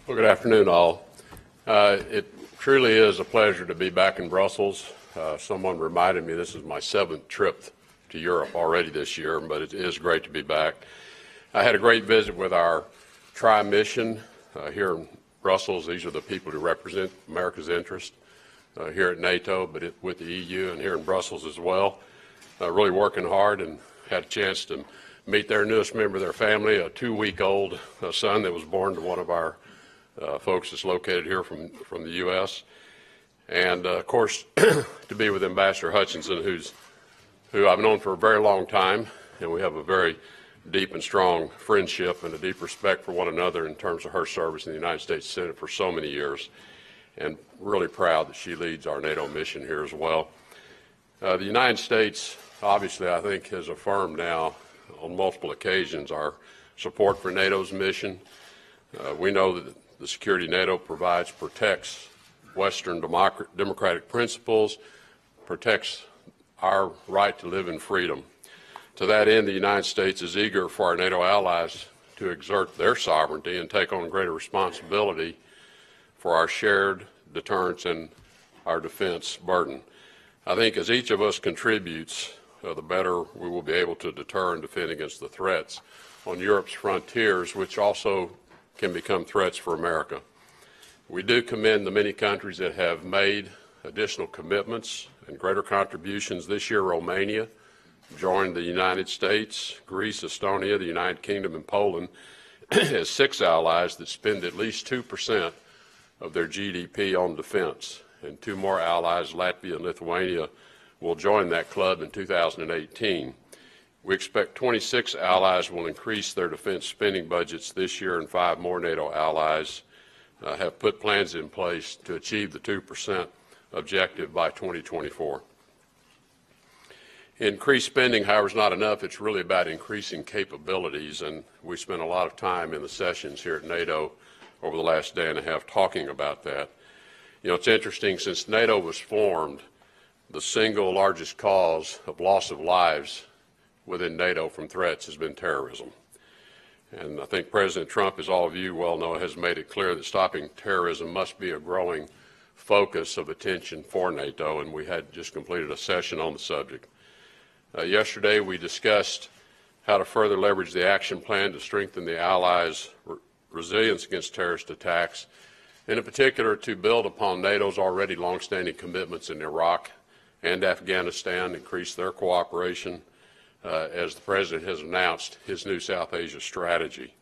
Well, good afternoon, all. It truly is a pleasure to be back in Brussels. Someone reminded me this is my 7th trip to Europe already this year, but it is great to be back. I had a great visit with our tri-mission here in Brussels. These are the people who represent America's interest here at Nato, but with the EU and here in Brussels as well. Really working hard, and had a chance to meet their newest member of their family, a 2-week-old son that was born to one of our folks that's located here from the U.S. And, of course, to be with Ambassador Hutchinson, who I've known for a very long time, and we have a very deep and strong friendship and a deep respect for one another in terms of her service in the United States Senate for so many years, and really proud that she leads our NATO mission here as well. The United States, obviously, I think, has affirmed now on multiple occasions our support for NATO's mission. We know that the security NATO provides protects Western democratic principles, protects our right to live in freedom. To that end, the United States is eager for our NATO allies to exert their sovereignty and take on greater responsibility for our shared deterrence and our defense burden. I think as each of us contributes, the better we will be able to deter and defend against the threats on Europe's frontiers, which also can become threats for America. We do commend the many countries that have made additional commitments and greater contributions. This year, Romania joined the United States, Greece, Estonia, the United Kingdom, and Poland as 6 allies that spend at least 2% of their GDP on defense. And 2 more allies, Latvia and Lithuania, will join that club in 2018. We expect 26 allies will increase their defense spending budgets this year, and 5 more NATO allies have put plans in place to achieve the 2% objective by 2024. Increased spending, however, is not enough. It's really about increasing capabilities, and we spent a lot of time in the sessions here at NATO over the last day and a half talking about that. You know, it's interesting, since NATO was formed, the single largest cause of loss of lives within NATO from threats has been terrorism. And I think President Trump, as all of you well know, has made it clear that stopping terrorism must be a growing focus of attention for NATO, and we had just completed a session on the subject. Yesterday we discussed how to further leverage the action plan to strengthen the Allies' resilience against terrorist attacks, and in particular to build upon NATO's already longstanding commitments in Iraq and Afghanistan, increase their cooperation, as the President has announced his new South Asia strategy.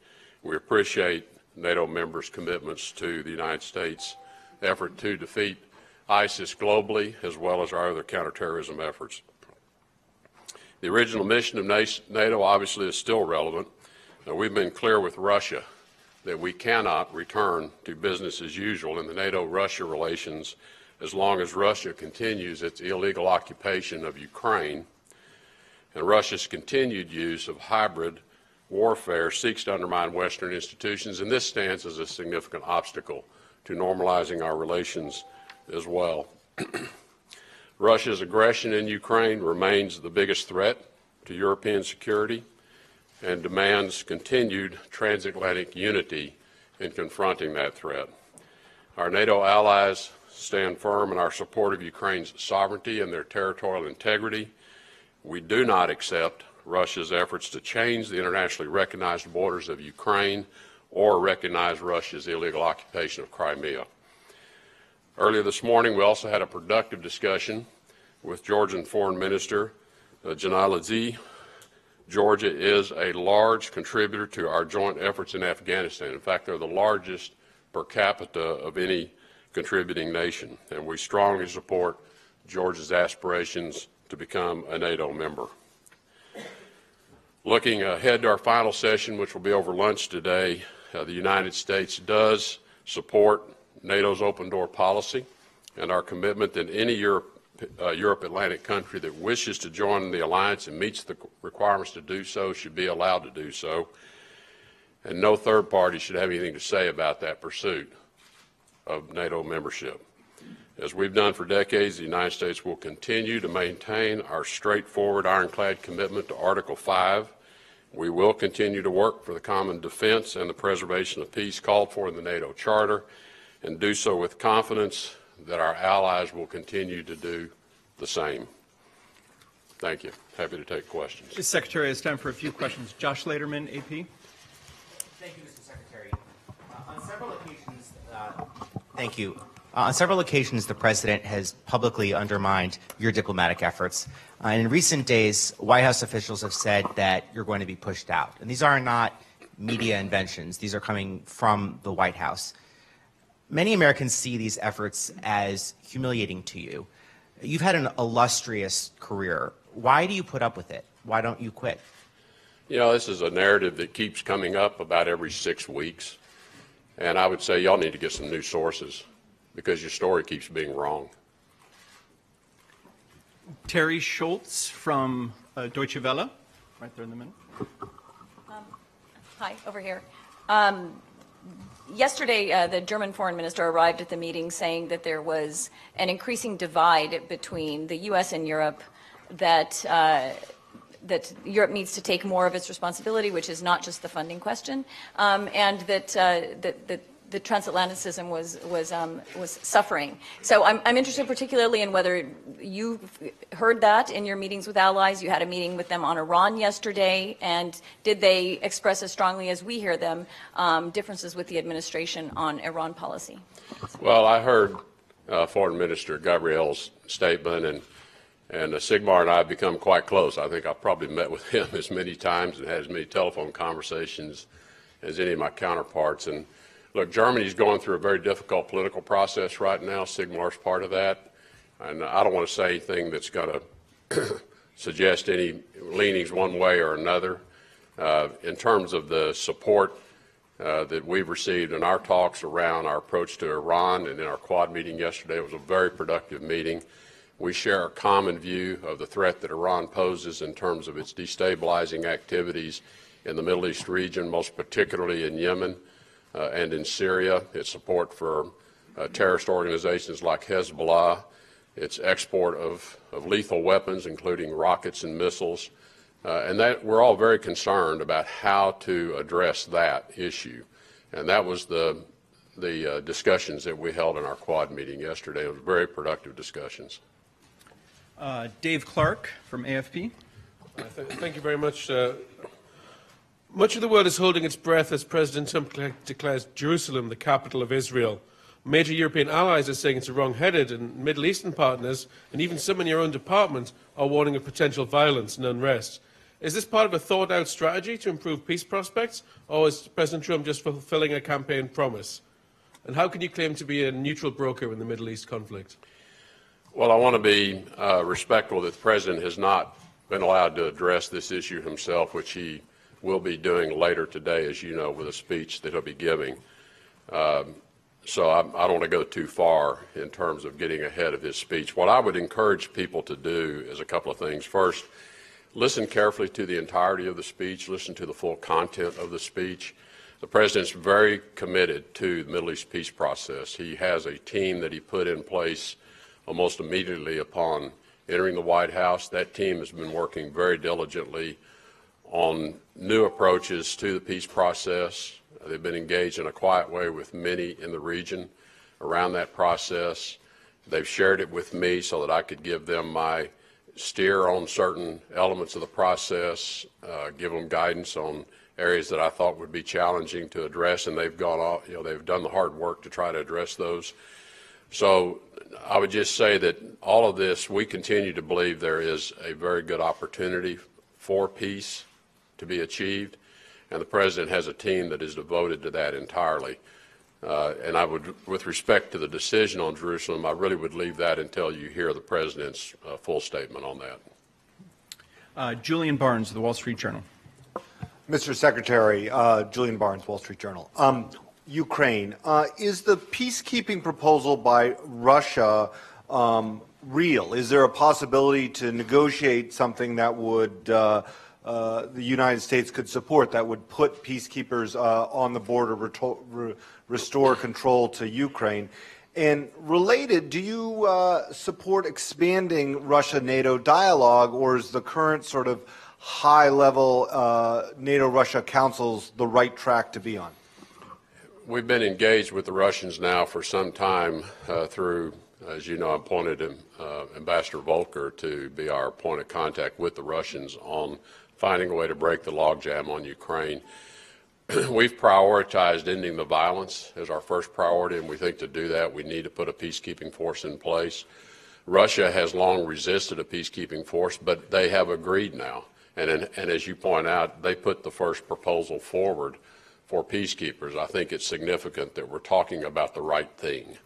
We appreciate NATO members' commitments to the United States' effort to defeat ISIS globally, as well as our other counterterrorism efforts. The original mission of NATO obviously is still relevant. We've been clear with Russia that we cannot return to business as usual in the NATO-Russia relations as long as Russia continues its illegal occupation of Ukraine, and Russia's continued use of hybrid warfare seeks to undermine Western institutions, and this stands as a significant obstacle to normalizing our relations as well. Russia's aggression in Ukraine remains the biggest threat to European security and demands continued transatlantic unity in confronting that threat. Our NATO allies stand firm in our support of Ukraine's sovereignty and their territorial integrity. We do not accept Russia's efforts to change the internationally recognized borders of Ukraine or recognize Russia's illegal occupation of Crimea. Earlier this morning, we also had a productive discussion with Georgian Foreign Minister Janalizee. Georgia is a large contributor to our joint efforts in Afghanistan. In fact, they're the largest per capita of any contributing nation, and we strongly support Georgia's aspirations to become a NATO member. Looking ahead to our final session, which will be over lunch today, the United States does support NATO's open door policy and our commitment that any Europe-Atlantic country that wishes to join the alliance and meets the requirements to do so should be allowed to do so, and no third party should have anything to say about that pursuit of NATO membership. As we've done for decades, the United States will continue to maintain our straightforward, ironclad commitment to Article 5 We will continue to work for the common defense and the preservation of peace called for in the NATO Charter, and do so with confidence that our allies will continue to do the same. Thank you. Happy to take questions. Mr. Secretary, it's time for a few questions. Josh Laderman, AP. Thank you, Mr. Secretary. On several occasions, thank you. On several occasions, the President has publicly undermined your diplomatic efforts. In recent days, White House officials have said that you're going to be pushed out. And these are not media inventions. These are coming from the White House. Many Americans see these efforts as humiliating to you. You've had an illustrious career. Why do you put up with it? Why don't you quit? You know, this is a narrative that keeps coming up about every 6 weeks. And I would say y'all need to get some new sources, because your story keeps being wrong. Terry Schultz from Deutsche Welle, right there in the middle. Hi, over here. Yesterday, the German foreign minister arrived at the meeting saying that there was an increasing divide between the U.S. and Europe, that Europe needs to take more of its responsibility, which is not just the funding question, and that the transatlanticism was suffering. So I'm interested particularly in whether you heard that in your meetings with allies. You had a meeting with them on Iran yesterday, and did they express as strongly as we hear them differences with the administration on Iran policy? Well, I heard Foreign Minister Gabriel's statement, and Sigmar and I have become quite close. I think I've probably met with him as many times and had as many telephone conversations as any of my counterparts. And look, Germany's going through a very difficult political process right now. Sigmar's part of that. And I don't want to say anything that's going to suggest any leanings one way or another. In terms of the support that we've received in our talks around our approach to Iran and in our Quad meeting yesterday, it was a very productive meeting. We share a common view of the threat that Iran poses in terms of its destabilizing activities in the Middle East region, most particularly in Yemen and in Syria, its support for terrorist organizations like Hezbollah, its export of lethal weapons, including rockets and missiles, and that we're all very concerned about how to address that issue. And that was the discussions that we held in our Quad meeting yesterday. It was very productive discussions. Dave Clark from AFP. Thank you very much. Much of the world is holding its breath as President Trump declares Jerusalem the capital of Israel. Major European allies are saying it's wrong-headed, and Middle Eastern partners, and even some in your own department, are warning of potential violence and unrest. Is this part of a thought-out strategy to improve peace prospects, or is President Trump just fulfilling a campaign promise? And how can you claim to be a neutral broker in the Middle East conflict? Well, I want to be respectful that the President has not been allowed to address this issue himself, which he will be doing later today, as you know, with a speech that he'll be giving. So I don't want to go too far in terms of getting ahead of his speech. What I would encourage people to do is a couple of things. First, listen carefully to the entirety of the speech, listen to the full content of the speech. The President's very committed to the Middle East peace process. He has a team that he put in place almost immediately upon entering the White House. That team has been working very diligently on new approaches to the peace process. They've been engaged in a quiet way with many in the region around that process. They've shared it with me so that I could give them my steer on certain elements of the process, give them guidance on areas that I thought would be challenging to address, and they've gone off, they've done the hard work to try to address those. So I would just say that all of this, we continue to believe there is a very good opportunity for peace to be achieved, and the President has a team that is devoted to that entirely. And I would, with respect to the decision on Jerusalem, I really would leave that until you hear the President's full statement on that. Julian Barnes of the Wall Street Journal. Mr. Secretary, Julian Barnes, Wall Street Journal. Ukraine, is the peacekeeping proposal by Russia real? Is there a possibility to negotiate something that would the United States could support, that would put peacekeepers on the border, restore control to Ukraine? And related, do you support expanding Russia-NATO dialogue, or is the current sort of high-level NATO-Russia councils the right track to be on? We've been engaged with the Russians now for some time through, as you know, I appointed Ambassador Volker to be our point of contact with the Russians on finding a way to break the logjam on Ukraine. We've prioritized ending the violence as our first priority, and we think to do that we need to put a peacekeeping force in place. Russia has long resisted a peacekeeping force, but they have agreed now. And as you point out, they put the first proposal forward for peacekeepers. I think it's significant that we're talking about the right thing.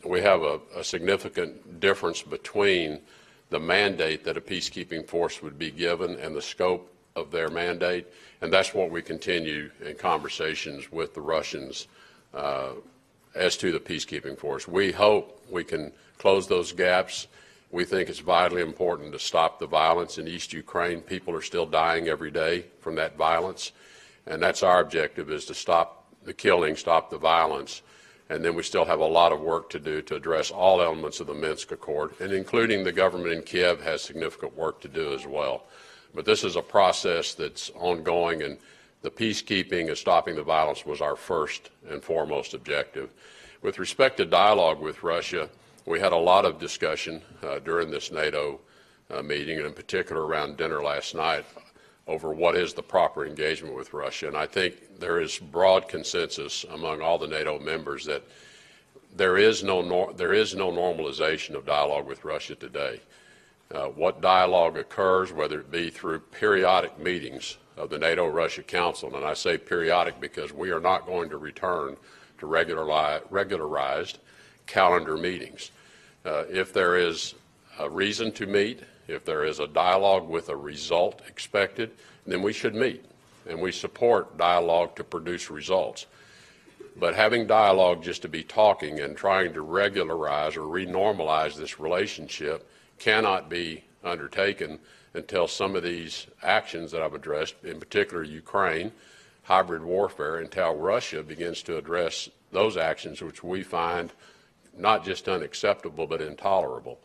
We have a significant difference between the mandate that a peacekeeping force would be given and the scope of their mandate, and that's what we continue in conversations with the Russians as to the peacekeeping force. We hope we can close those gaps. We think it's vitally important to stop the violence in East Ukraine. People are still dying every day from that violence, and that's our objective, is to stop the killing, stop the violence, and then we still have a lot of work to do to address all elements of the Minsk Accord, and including the government in Kiev has significant work to do as well. But this is a process that's ongoing, and the peacekeeping and stopping the violence was our first and foremost objective. With respect to dialogue with Russia, we had a lot of discussion during this NATO meeting, and in particular around dinner last night, over what is the proper engagement with Russia. And I think there is broad consensus among all the NATO members that there is no normalization of dialogue with Russia today. What dialogue occurs, whether it be through periodic meetings of the NATO-Russia Council, and I say periodic because we are not going to return to regularized calendar meetings. If there is a reason to meet, if there is a dialogue with a result expected, then we should meet, and we support dialogue to produce results. But having dialogue just to be talking and trying to regularize or renormalize this relationship cannot be undertaken until some of these actions that I've addressed, in particular Ukraine, hybrid warfare, until Russia begins to address those actions which we find not just unacceptable but intolerable.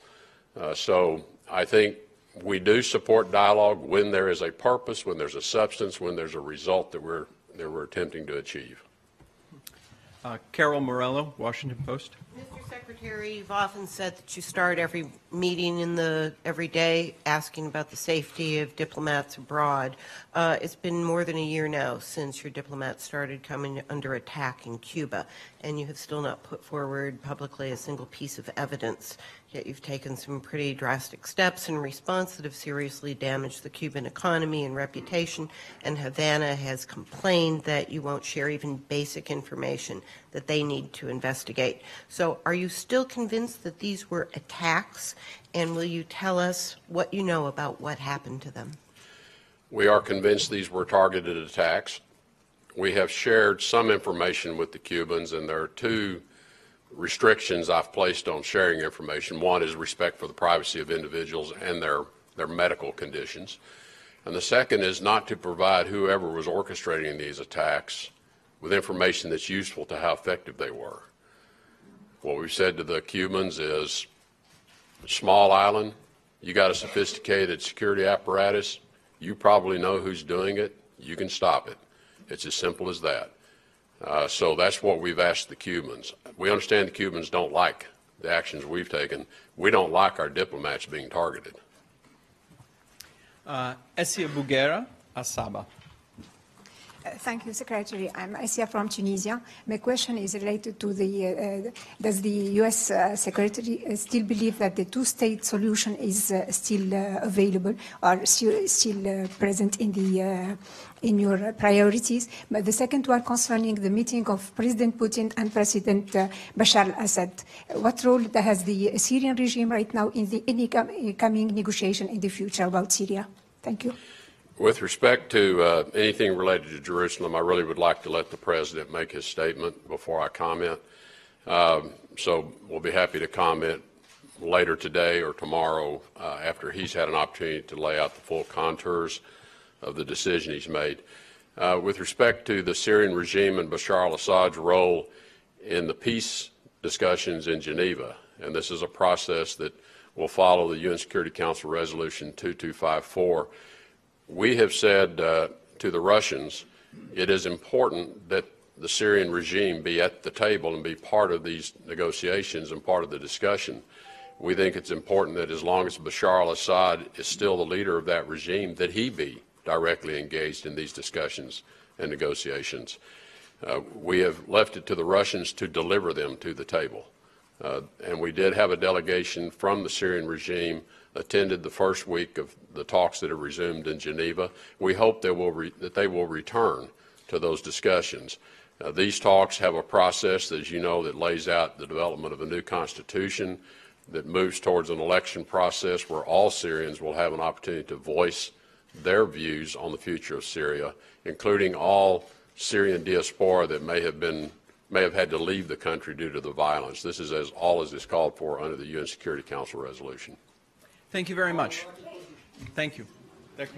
So I think we do support dialogue when there is a purpose, when there's a substance, when there's a result that we're attempting to achieve. Carol Morello, Washington Post. Mr. Secretary, you've often said that you start every meeting every day asking about the safety of diplomats abroad. It's been more than a year now since your diplomats started coming under attack in Cuba, and you have still not put forward publicly a single piece of evidence. Yet you've taken some pretty drastic steps in response that have seriously damaged the Cuban economy and reputation, and Havana has complained that you won't share even basic information that they need to investigate. So are you still convinced that these were attacks, and will you tell us what you know about what happened to them? We are convinced these were targeted attacks. We have shared some information with the Cubans, and there are two restrictions I've placed on sharing information. One is respect for the privacy of individuals and their medical conditions. And the second is not to provide whoever was orchestrating these attacks with information that's useful to how effective they were. What we've said to the Cubans is, small island, you got a sophisticated security apparatus, you probably know who's doing it, you can stop it. It's as simple as that. So that's what we've asked the Cubans. We understand the Cubans don't like the actions we've taken. We don't like our diplomats being targeted. Essia Bouguera, Asaba. Thank you, Secretary. I'm Asia from Tunisia. My question is related to the, does the U.S. Secretary still believe that the two-state solution is still available or still present in your priorities? But the second one concerning the meeting of President Putin and President Bashar al-Assad. What role has the Syrian regime right now in the coming negotiation in the future about Syria? Thank you. With respect to anything related to Jerusalem, I really would like to let the President make his statement before I comment. So we'll be happy to comment later today or tomorrow after he's had an opportunity to lay out the full contours of the decision he's made. With respect to the Syrian regime and Bashar al-Assad's role in the peace discussions in Geneva, and this is a process that will follow the UN Security Council Resolution 2254, we have said to the Russians, it is important that the Syrian regime be at the table and be part of these negotiations and part of the discussion. We think it's important that as long as Bashar al-Assad is still the leader of that regime, that he be directly engaged in these discussions and negotiations. We have left it to the Russians to deliver them to the table. And we did have a delegation from the Syrian regime attended the first week of the talks that have resumed in Geneva. We hope that they will return to those discussions. These talks have a process, as you know, that lays out the development of a new constitution that moves towards an election process where all Syrians will have an opportunity to voice their views on the future of Syria, including all Syrian diaspora that may have had to leave the country due to the violence. This is all as is called for under the UN Security Council resolution. Thank you very much. Thank you.